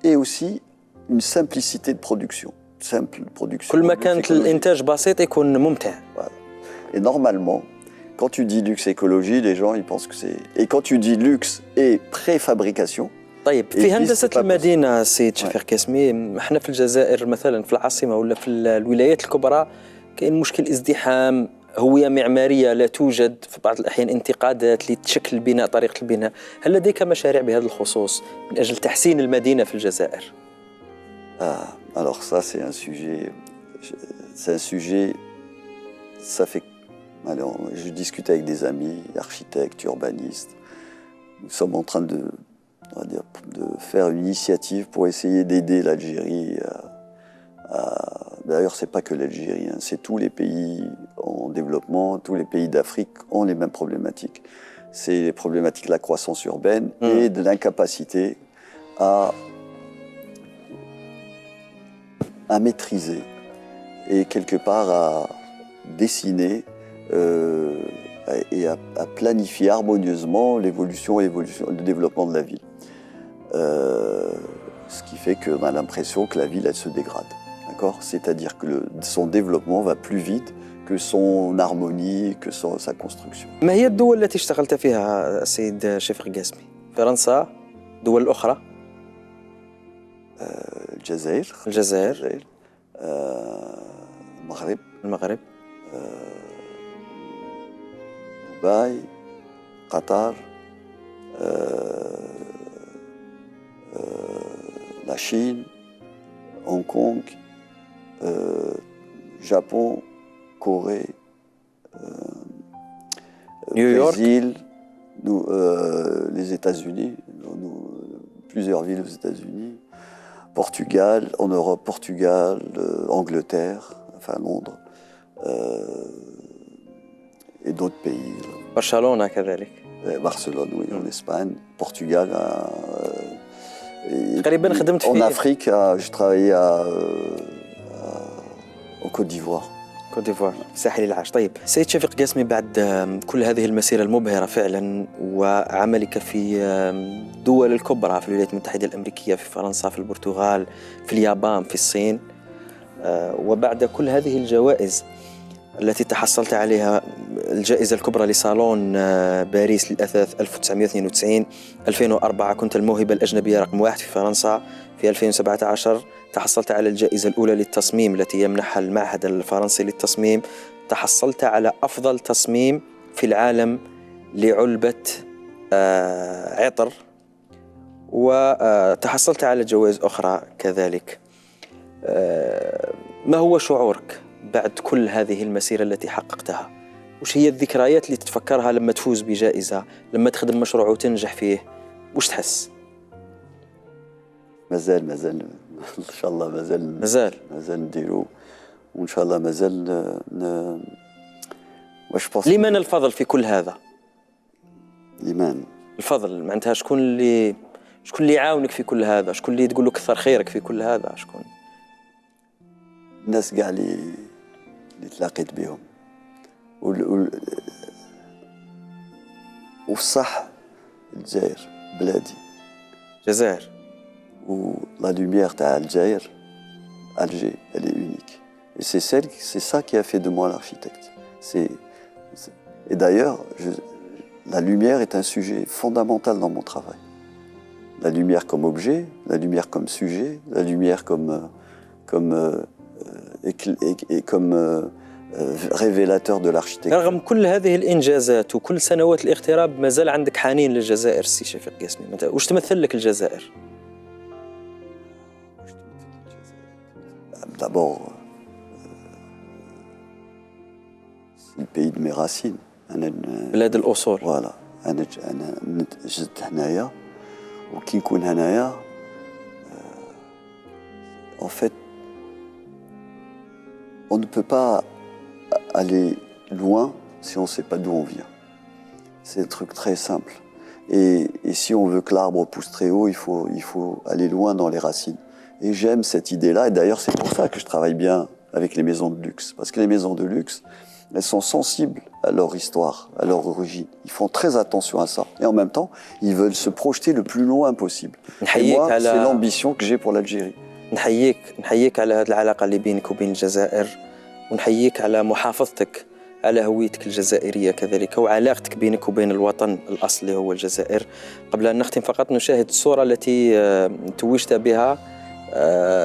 et aussi une simplicité de production. Simple production. كل ما كانت الإنتاج بسيط يكون ممتع. Et normalement, quand tu dis luxe écologie, les gens ils pensent que c'est. Et quand tu dis luxe et préfabrication. طيب في هندسة المدينة سيد شفيق قاسمي، احنا في الجزائر مثلا في العاصمة ولا في الولايات الكبرى كاين مشكل ازدحام، هوية معمارية لا توجد، في بعض الأحيان انتقادات لشكل البناء، طريقة البناء. هل لديك مشاريع بهذا الخصوص من أجل تحسين المدينة في الجزائر؟ Alors ça c'est un sujet, ça fait. Alors, je discute avec des amis, architectes, urbanistes. Nous sommes en train de faire une initiative pour essayer d'aider l'Algérie D'ailleurs, c'est pas que l'Algérie, hein, c'est tous les pays en développement, tous les pays d'Afrique ont les mêmes problématiques. C'est les problématiques de la croissance urbaine et de l'incapacité à maîtriser et quelque part à dessiner et à planifier harmonieusement l'évolution et le développement de la ville. Ce qui fait qu'on a l'impression que la ville, elle se dégrade. C'est-à-dire que son développement va plus vite que son harmonie, que sa construction. ما هي الدول التي اشتغلت فيها السيد شفيق قاسمي؟ فرنسا، دول أخرى؟ الجزائر. المغرب. دبي، قطر، la Chine, Hong Kong, Japon, Corée, New York, Brésil, les États-Unis, plusieurs villes aux États-Unis, Portugal, en Europe, Portugal, Angleterre, enfin Londres, et d'autres pays. برشلونة كذلك. Barcelone, oui, en Espagne, Portugal. En Afrique, j'ai travaillé en Côte d'Ivoire. ساحل العاج. طيب سيد شفيق قاسمي، بعد كل هذه المسيرة المبهرة فعلا وعملك في الدول الكبرى في الولايات المتحدة الأمريكية، في فرنسا، في البرتغال، في اليابان، في الصين، وبعد كل هذه الجوائز التي تحصلت عليها، الجائزة الكبرى لصالون باريس للأثاث 1992، 2004 كنت الموهبة الأجنبية رقم 1 في فرنسا، في 2017 تحصلت على الجائزة الأولى للتصميم التي يمنحها المعهد الفرنسي للتصميم، تحصلت على أفضل تصميم في العالم لعلبة عطر، وتحصلت على جوائز أخرى كذلك. ما هو شعورك بعد كل هذه المسيرة التي حققتها؟ وش هي الذكريات اللي تتفكرها لما تفوز بجائزة، لما تخدم مشروع وتنجح فيه؟ وش تحس؟ مازال ان شاء الله مازال نديرو، وان شاء الله مازال لمن الفضل في كل هذا؟ لمن الفضل معناتها شكون اللي يعاونك في كل هذا؟ شكون اللي تقول له كثر خيرك في كل هذا؟ شكون؟ الناس كاع اللي تلاقيت بهم والصح الجزائر بلادي. الجزائر la lumière تاع الجزائر Alger, elle est unique. Et c'est ça qui a fait de moi l'architecte. Et d'ailleurs, la lumière est un sujet fondamental dans mon travail. La lumière comme objet, la lumière comme sujet, la lumière comme révélateur de l'architecture. رغم كل هذه الانجازات وكل سنوات الاغتراب ما زال عندك حنين للجزائر سي شفيق قاسمي، واش تمثل لك الجزائر؟ D'abord, c'est le pays de mes racines. بلاد الاصول. Voilà. أنا جيت هنايا وكي نكون هنايا en fait on ne peut pas aller loin si on ne sait pas d'où on vient. C'est un truc très simple. Et si on veut que l'arbre pousse très haut, il faut aller loin dans les racines. Et j'aime cette idée-là. Et d'ailleurs, c'est pour ça que je travaille bien avec les maisons de luxe. Parce que les maisons de luxe, elles sont sensibles à leur histoire, à leur origine. Ils font très attention à ça. Et en même temps, ils veulent se projeter le plus loin possible. Et moi, c'est l'ambition que j'ai pour l'Algérie. نحييك على هذه العلاقة اللي بينك وبين الجزائر، ونحييك على محافظتك على هويتك الجزائرية كذلك، وعلاقتك بينك وبين الوطن الأصلي هو الجزائر. قبل أن نختم فقط نشاهد الصورة التي توجت بها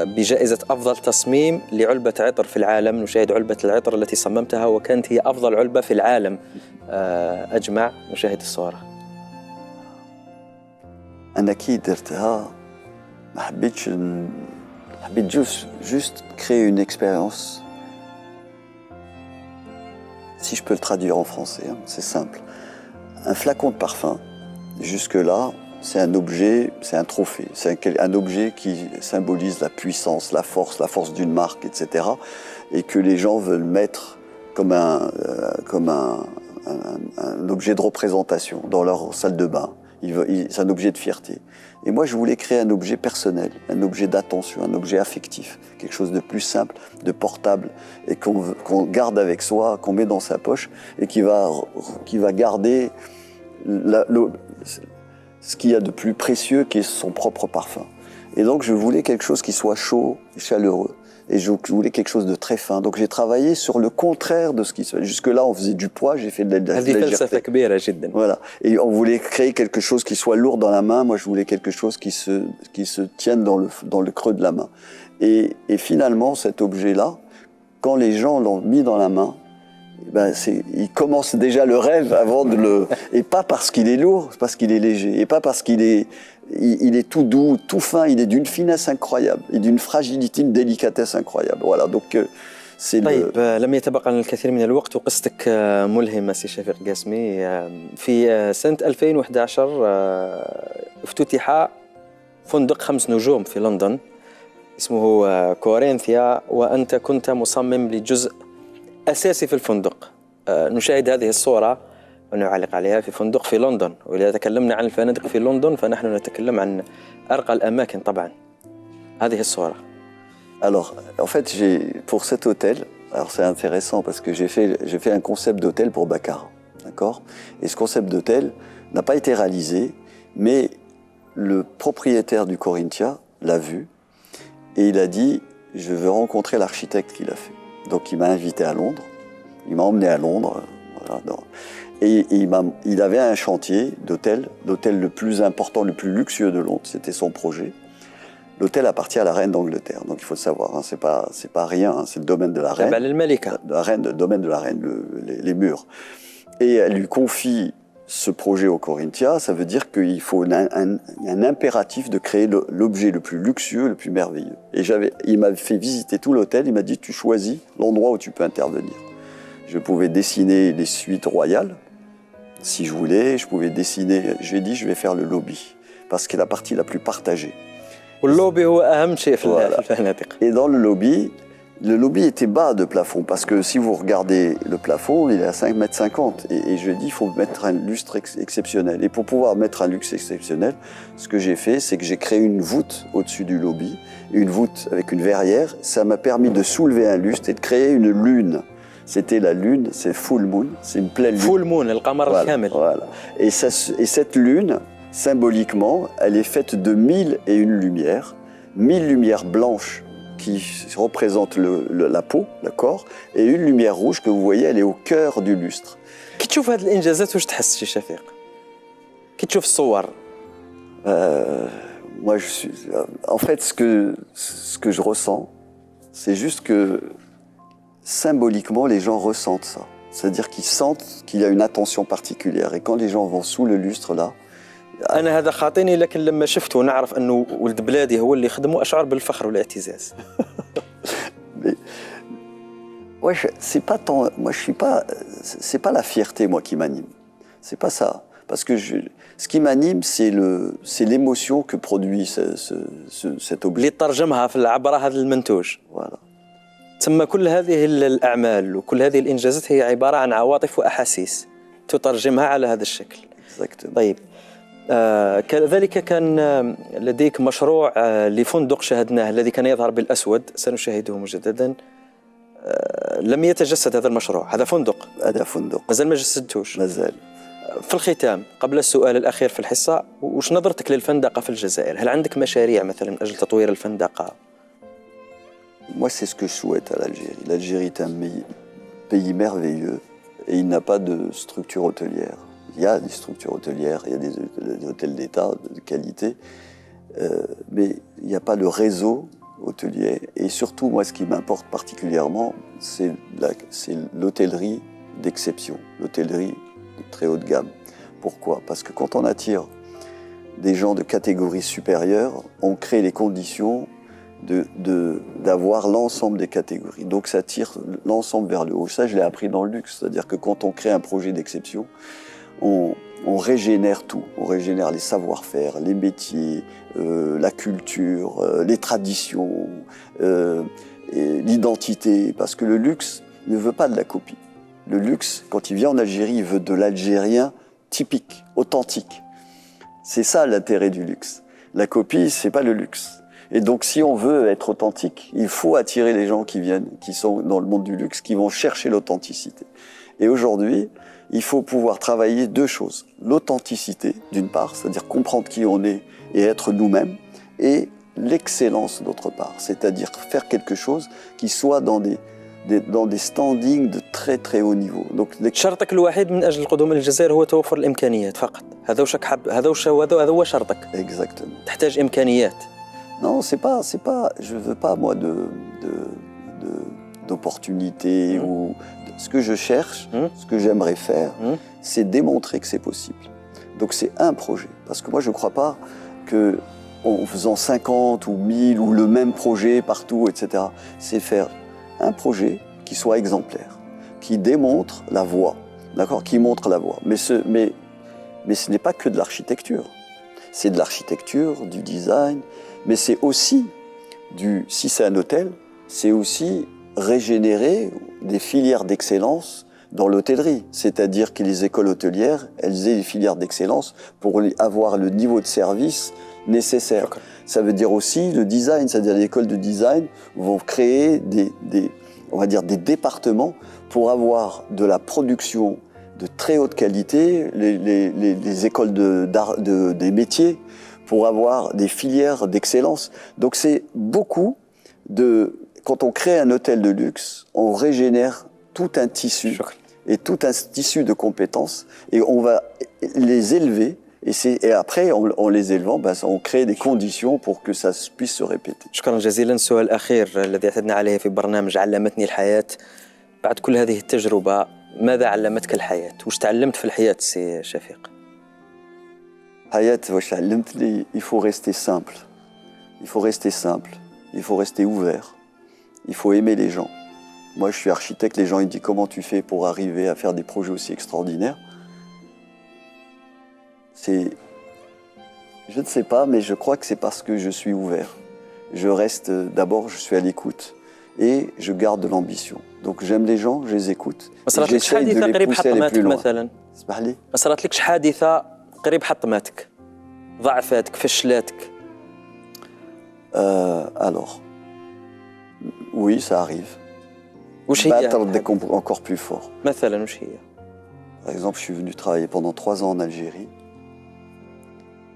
بجائزة أفضل تصميم لعلبة عطر في العالم. نشاهد علبة العطر التي صممتها وكانت هي أفضل علبة في العالم أجمع. نشاهد الصورة. أنا كي درتها ما حبيت juste créer une expérience. Si je peux le traduire en français, hein, c'est simple. Un flacon de parfum, jusque-là, c'est un objet, c'est un trophée, c'est un objet qui symbolise la puissance, la force d'une marque, etc. Et que les gens veulent mettre comme un objet de représentation dans leur salle de bain. C'est un objet de fierté. Et moi, je voulais créer un objet personnel, un objet d'attention, un objet affectif, quelque chose de plus simple, de portable, et qu'on garde avec soi, qu'on met dans sa poche, et qui va garder ce qu'il y a de plus précieux, qui est son propre parfum. Et donc, je voulais quelque chose qui soit chaud et chaleureux. Et je voulais quelque chose de très fin. Donc j'ai travaillé sur le contraire de ce qui se fait. Jusque-là, on faisait du poids, j'ai fait de la légèreté. Voilà. Et on voulait créer quelque chose qui soit lourd dans la main. Moi, je voulais quelque chose qui se tienne dans le creux de la main. Et finalement, cet objet-là, quand les gens l'ont mis dans la main, ben ils commencent déjà le rêve avant de le... Et pas parce qu'il est lourd, parce qu'il est léger. Et pas parce qu'il est... Il est tout doux, tout fin, il est d'une finesse incroyable et d'une fragilité, une délicatesse incroyable. Voilà, donc c'est طيب لم يتبقى لنا الكثير من الوقت وقصتك ملهمة سي شفيق قاسمي. في سنة 2011 افتتح فندق 5 نجوم في لندن اسمه كورينثيا، وأنت كنت مصمم لجزء أساسي في الفندق. نشاهد هذه الصورة ونعلق عليها في فندق في لندن. وإذا تكلمنا عن الفنادق في لندن فنحن نتكلم عن أرقى الأماكن طبعا. هذه الصورة. Alors, en fait, pour cet hôtel, alors c'est intéressant parce que j'ai fait un concept d'hôtel pour Baccarat, d'accord? Et ce concept d'hôtel n'a pas été réalisé, mais le propriétaire du Corinthia l'a vu et il a dit « Je veux rencontrer l'architecte qui l'a fait ». Donc il m'a invité à Londres, il m'a emmené à Londres, voilà, et il avait un chantier d'hôtel le plus important, le plus luxueux de Londres, c'était son projet. L'hôtel appartient à la reine d'Angleterre, donc il faut le savoir, hein, c'est pas rien, hein, c'est le domaine de la reine. Le domaine de la reine, les murs. Et elle lui confie ce projet au Corinthia, ça veut dire qu'il faut un impératif de créer l'objet le plus luxueux, le plus merveilleux. Et il m'a fait visiter tout l'hôtel, il m'a dit tu choisis l'endroit où tu peux intervenir. Je pouvais dessiner les suites royales, si je voulais, je pouvais dessiner, j'ai dit je vais faire le lobby, parce que c'est la partie la plus partagée. Et dans le lobby était bas de plafond, parce que si vous regardez le plafond, il est à 5,50 m. Et je dis, il faut mettre un lustre exceptionnel. Et pour pouvoir mettre un luxe exceptionnel, ce que j'ai fait, c'est que j'ai créé une voûte au-dessus du lobby, une voûte avec une verrière. Ça m'a permis de soulever un lustre et de créer une lune. C'était la lune, c'est full moon, c'est une pleine lune. Full moon, le qamar al-kamil. Voilà. Et cette lune, symboliquement, elle est faite de 1001 lumières, 1000 lumières blanches qui représentent la peau, le corps, et une lumière rouge que vous voyez, elle est au cœur du lustre. كي تشوف هذه الإنجازات واش تحس شي شفيق؟ كي تشوف الصور moi, en fait, ce que je ressens, c'est juste que symboliquement, les gens ressentent ça. C'est-à-dire qu'ils sentent qu'il y a une attention particulière. Et quand les gens vont sous le lustre là, انا هذا خاطيني لكن لما شفته ونعرف انه ولد بلادي هو اللي خدمه اشعر بالفخر والاعتزاز. mais ouais, c'est pas tant, moi je suis pas, c'est pas la fierté moi qui m'anime. C'est pas ça. Parce que ce qui m'anime, c'est l'émotion que produit cet objet. اللي ترجمها في عبر هذا المنتوج. Voilà. ثم كل هذه الأعمال وكل هذه الإنجازات هي عبارة عن عواطف وأحاسيس تترجمها على هذا الشكل. Exactement. طيب كذلك كان لديك مشروع لفندق شاهدناه الذي كان يظهر بالأسود، سنشاهده مجددا. لم يتجسد هذا المشروع، هذا فندق. هذا فندق. مازال ما جسدتوش. مازال. في الختام قبل السؤال الأخير في الحصة، وش نظرتك للفندقة في الجزائر؟ هل عندك مشاريع مثلا من أجل تطوير الفندقة؟ Moi, c'est ce que je souhaite à l'Algérie. L'Algérie est un pays merveilleux et il n'a pas de structure hôtelière. Il y a des structures hôtelières, il y a des hôtels d'État de qualité, mais il n'y a pas le réseau hôtelier. Et surtout, moi, ce qui m'importe particulièrement, c'est l'hôtellerie d'exception, l'hôtellerie de très haute gamme. Pourquoi? Parce que quand on attire des gens de catégorie supérieure, on crée les conditions d'avoir l'ensemble des catégories. Donc ça tire l'ensemble vers le haut. Ça, je l'ai appris dans le luxe. C'est-à-dire que quand on crée un projet d'exception, on régénère tout. On régénère les savoir-faire, les métiers, la culture, les traditions, l'identité. Parce que le luxe ne veut pas de la copie. Le luxe, quand il vient en Algérie, il veut de l'algérien typique, authentique. C'est ça l'intérêt du luxe. La copie, c'est pas le luxe. Et donc, si on veut être authentique, il faut attirer les gens qui viennent, qui sont dans le monde du luxe, qui vont chercher l'authenticité. Et aujourd'hui, il faut pouvoir travailler deux choses. L'authenticité, d'une part, c'est-à-dire comprendre qui on est et être nous-mêmes, et l'excellence, d'autre part, c'est-à-dire faire quelque chose qui soit dans des standings de très très haut niveau. Donc, شرطك الوحيد من أجل القدوم إلى الجزائر هو توفر الإمكانيات فقط. هذا هو شرطك. Exactement. تحتاج إمكانيات. Non, c'est pas, je veux pas moi d'opportunités ou ce que je cherche, ce que j'aimerais faire, c'est démontrer que c'est possible. Donc c'est un projet, parce que moi je crois pas que en faisant 50 ou 1000 ou le même projet partout, etc. C'est faire un projet qui soit exemplaire, qui démontre la voie, d'accord, qui montre la voie. Mais ce n'est pas que de l'architecture. C'est de l'architecture, du design, mais c'est aussi si c'est un hôtel, c'est aussi régénérer des filières d'excellence dans l'hôtellerie. C'est-à-dire que les écoles hôtelières, elles aient des filières d'excellence pour avoir le niveau de service nécessaire. Okay. Ça veut dire aussi le design, c'est-à-dire les écoles de design vont créer on va dire des départements pour avoir de la production de très haute qualité, les écoles des métiers, pour avoir des filières d'excellence. Donc c'est beaucoup quand on crée un hôtel de luxe, on régénère tout un tissu et tout un tissu de compétences et on va les élever et après en les élevant, on crée des conditions pour que ça puisse se répéter. شكرا جزيلا. السؤال الأخير الذي اعتدنا عليه في برنامج علمتني الحياة، بعد كل هذه التجربة ماذا علمتك الحياة؟ وش تعلمت في الحياة سي شفيق؟ Hayat, il faut rester simple. Il faut rester simple. Il faut rester ouvert. Il faut aimer les gens. Moi, je suis architecte. Les gens, ils me disent comment tu fais pour arriver à faire des projets aussi extraordinaires. Je ne sais pas, mais je crois que c'est parce que je suis ouvert. Je reste, d'abord, je suis à l'écoute et je garde l'ambition. Donc j'aime les gens, je les écoute. J'essaie de les pousser à aller plus loin. اسمح لي. ما صارت لكش حادثة قريب حطمتك؟ ضعفاتك، فشلاتك؟ Alors, oui, ça arrive. وش هي؟ Battre encore plus fort. مثلا وش هي؟ Par exemple, je suis venu travailler pendant 3 ans en Algérie.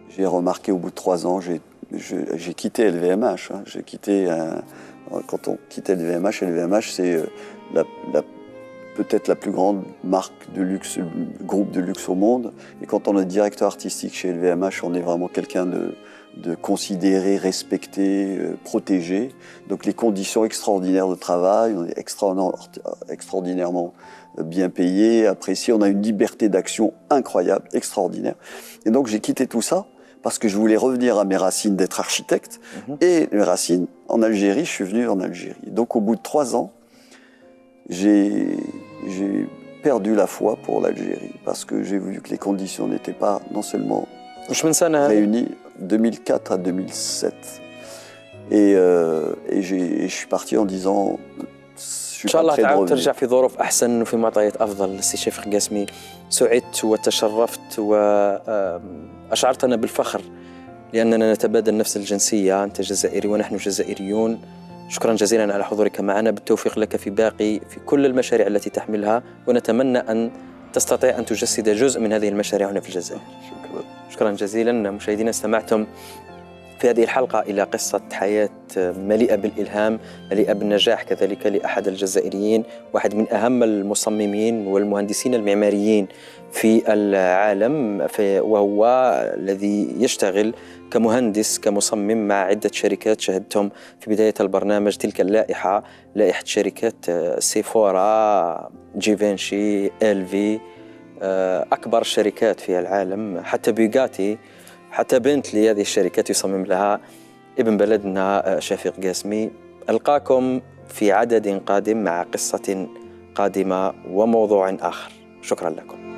J'ai remarqué au bout de 3 ans, j'ai quitté LVMH. Hein. J'ai quitté quand on quittait LVMH c'est la peut-être la plus grande marque de luxe, groupe de luxe au monde. Et quand on est directeur artistique chez LVMH, on est vraiment quelqu'un de considéré, respecté, protégé. Donc les conditions extraordinaires de travail, on est extraordinairement bien payé, apprécié. On a une liberté d'action incroyable, extraordinaire. Et donc j'ai quitté tout ça parce que je voulais revenir à mes racines d'être architecte. Et mes racines en Algérie, je suis venu en Algérie. Donc au bout de 3 ans, j'ai perdu la foi pour l'Algérie parce que j'ai vu que les conditions n'étaient pas non seulement réunies 2004 à 2007. Et je suis parti en disant إن شاء الله تعود ترجع في ظروف أحسن وفي معطيات أفضل. سي شفيق قاسمي، سعدت وتشرفت وأشعرتنا بالفخر لأننا نتبادل نفس الجنسية، أنت جزائري ونحن جزائريون. شكرا جزيلا على حضورك معنا، بالتوفيق لك في كل المشاريع التي تحملها، ونتمنى أن تستطيع أن تجسد جزء من هذه المشاريع هنا في الجزائر. شكرا جزيلا. مشاهدينا، استمعتم في هذه الحلقة إلى قصة حياة مليئة بالإلهام، مليئة بالنجاح كذلك لأحد الجزائريين، واحد من أهم المصممين والمهندسين المعماريين في العالم، وهو الذي يشتغل كمهندس كمصمم مع عدة شركات. شاهدتم في بداية البرنامج تلك اللائحة، لائحة شركات سيفورا، جيفنشي، LV، أكبر الشركات في العالم، حتى بيغاتي، حتى بنتلي. هذه الشركات يصمم لها ابن بلدنا شفيق قاسمي. ألقاكم في عدد قادم مع قصة قادمة وموضوع آخر. شكرا لكم.